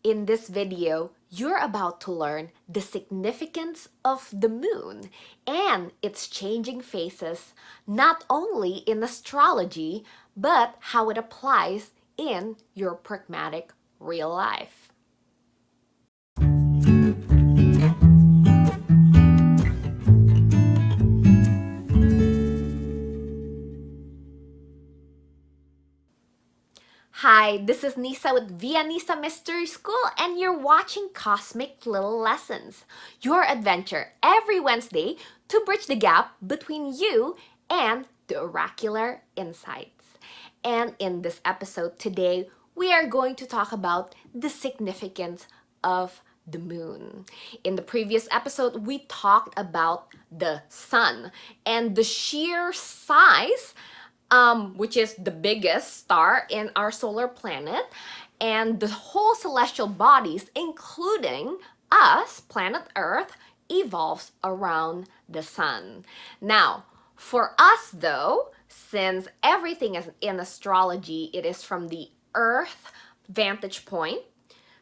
In this video, you're about to learn the significance of the moon and its changing phases, not only in astrology, but how it applies in your pragmatic real life. Hi, this is Nisa with VNS Mystery School, and you're watching Cosmic Little Lessons, your adventure every Wednesday to bridge the gap between you and the oracular insights. And in this episode today, we are going to talk about the significance of the moon. In the previous episode, we talked about the sun and the sheer size, which is the biggest star in our solar planet, and the whole celestial bodies, including us, planet Earth, evolves around the sun. Now, for us though, since everything is in astrology, it is from the Earth vantage point,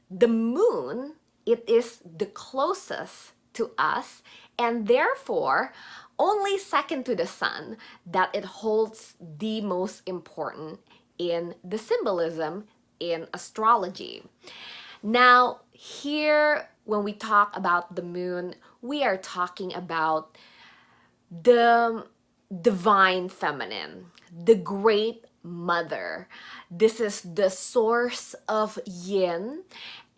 the moon, it is the closest to us, and therefore only second to the sun that it holds the most important in the symbolism in astrology. Now, here when we talk about the moon, we are talking about the divine feminine, the great mother. This is the source of yin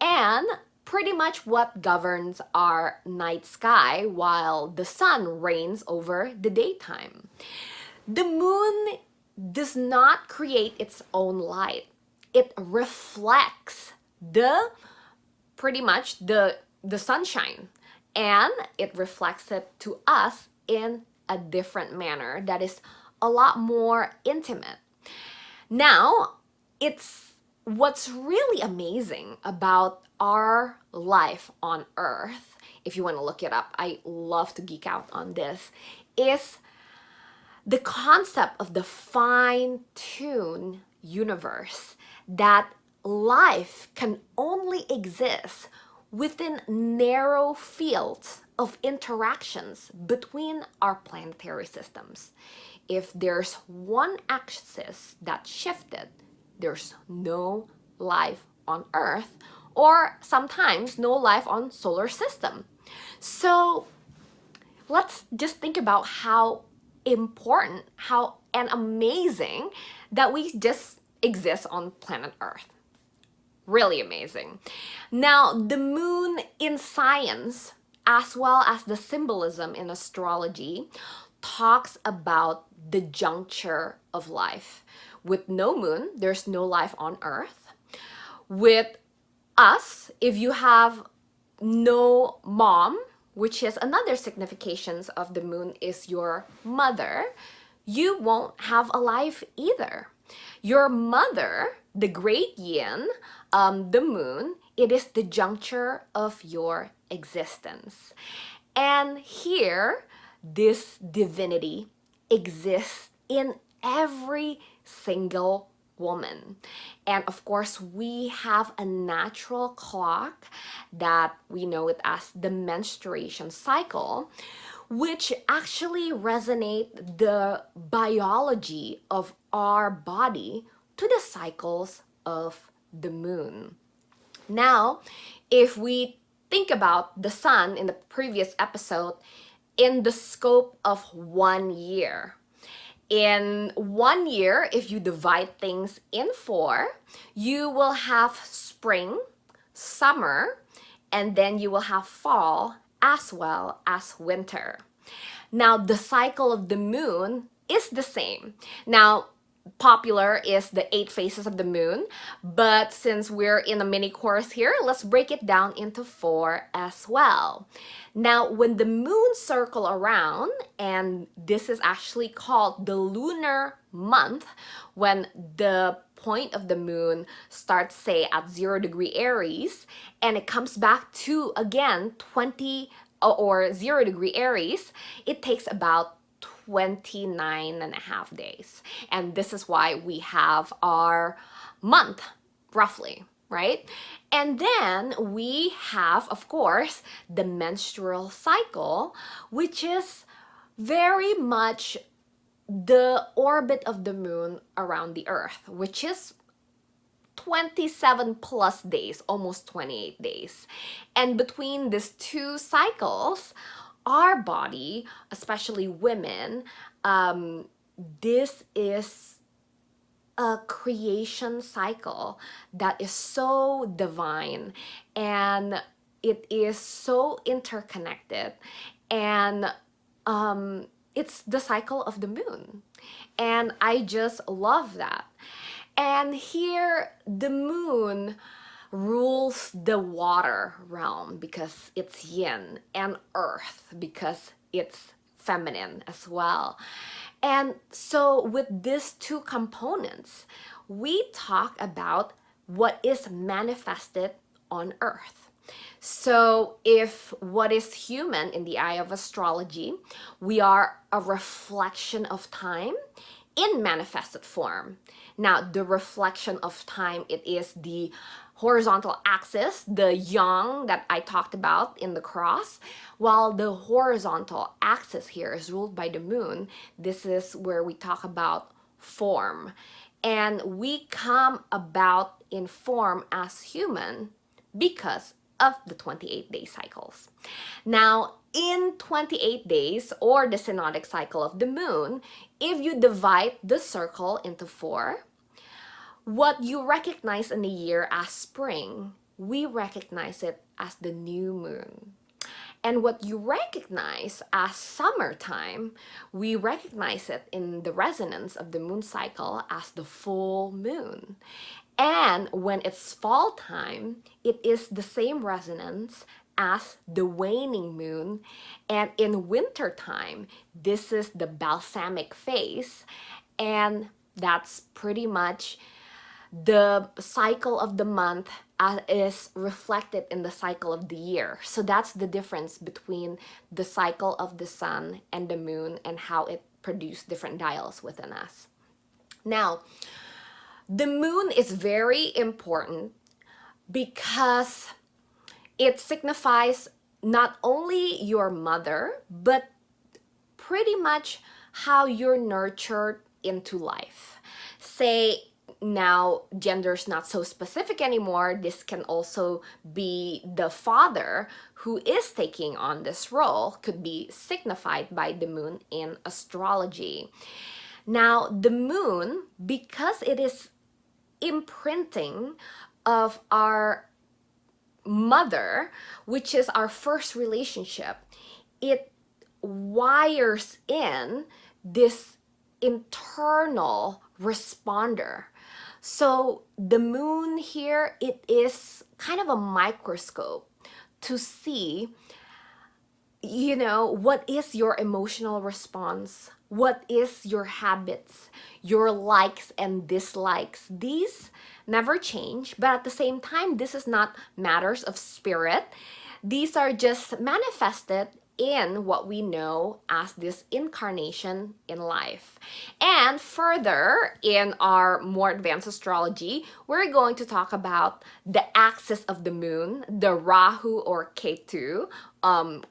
and pretty much what governs our night sky while the sun reigns over the daytime. The moon does not create its own light. It reflects pretty much the sunshine, and it reflects it to us in a different manner that is a lot more intimate. Now, what's really amazing about our life on Earth, if you want to look it up, I love to geek out on this, is the concept of the fine-tuned universe, that life can only exist within narrow fields of interactions between our planetary systems. If there's one axis that shifted, there's no life on Earth, or sometimes no life on solar system. So let's just think about how important, how and amazing that we just exist on planet Earth. Really amazing. Now, the moon in science, as well as the symbolism in astrology, talks about the juncture of life. With no moon, there's no life on Earth. With us, if you have no mom, which is another significations of the moon is your mother, you won't have a life either. Your mother, the great yin, the moon, it is the juncture of your existence. And here, this divinity exists in every single woman. And of course, we have a natural clock that we know it as the menstruation cycle, which actually resonate the biology of our body to the cycles of the moon. Now, if we think about the sun in the previous episode in the scope of 1 year, in 1 year, if you divide things in 4, you will have spring, summer, and then you will have fall as well as winter. Now, the cycle of the moon is the same. Now, popular is the 8 phases of the moon, but since we're in a mini course here, let's break it down into 4 as well. Now, when the moon circle around, and this is actually called the Lunar Month, when the point of the moon starts, say, at 0 degree Aries, and it comes back to, again, 20 or 0 degree Aries, it takes about 29 and a half days. And this is why we have our month, roughly. right? And then we have, of course, the menstrual cycle, which is very much the orbit of the moon around the earth, which is 27 plus days, almost 28 days. And between these two cycles, our body, especially women, this is a creation cycle that is so divine, and it is so interconnected, and it's the cycle of the moon, and I just love that. And here the moon rules the water realm because it's yin, and earth because it's feminine as well. And so with these two components, we talk about what is manifested on earth. So if what is human in the eye of astrology, we are a reflection of time in manifested form. Now, the reflection of time, it is the horizontal axis, the yang that I talked about in the cross, while the horizontal axis here is ruled by the moon. This is where we talk about form. And we come about in form as human because of the 28-day cycles. Now, in 28 days, or the synodic cycle of the moon, if you divide the circle into 4, what you recognize in a year as spring, we recognize it as the new moon. And what you recognize as summertime, we recognize it in the resonance of the moon cycle as the full moon. And when it's fall time, it is the same resonance as the waning moon. And in winter time, this is the balsamic phase. And that's pretty much the cycle of the month is reflected in the cycle of the year. So that's the difference between the cycle of the sun and the moon and how it produced different dials within us. Now, the moon is very important because it signifies not only your mother, but pretty much how you're nurtured into life. Say, now gender's not so specific anymore. This can also be the father who is taking on this role, could be signified by the moon in astrology. Now, the moon, because it is imprinting of our mother, which is our first relationship, it wires in this internal responder. So the moon here, it is kind of a microscope to see, what is your emotional response? What is your habits, your likes and dislikes? These never change, but at the same time, this is not matters of spirit. These are just manifested in what we know as this incarnation in life. And further, in our more advanced astrology, we're going to talk about the axis of the moon, the Rahu or Ketu,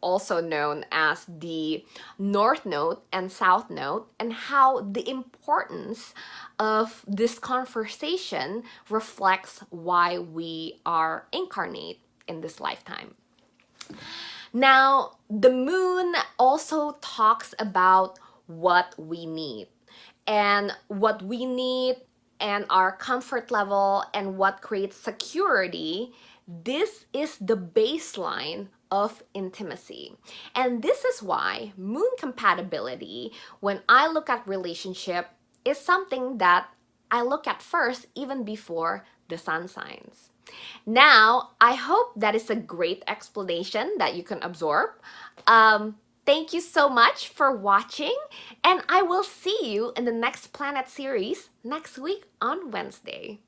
also known as the North Node and South Node, and how the importance of this conversation reflects why we are incarnate in this lifetime. Now, the moon also talks about what we need, and what we need and our comfort level and what creates security. This is the baseline of intimacy. And this is why moon compatibility, when I look at relationship, is something that I look at first, even before the sun signs. Now, I hope that is a great explanation that you can absorb. Thank you so much for watching, and I will see you in the next planet series next week on Wednesday.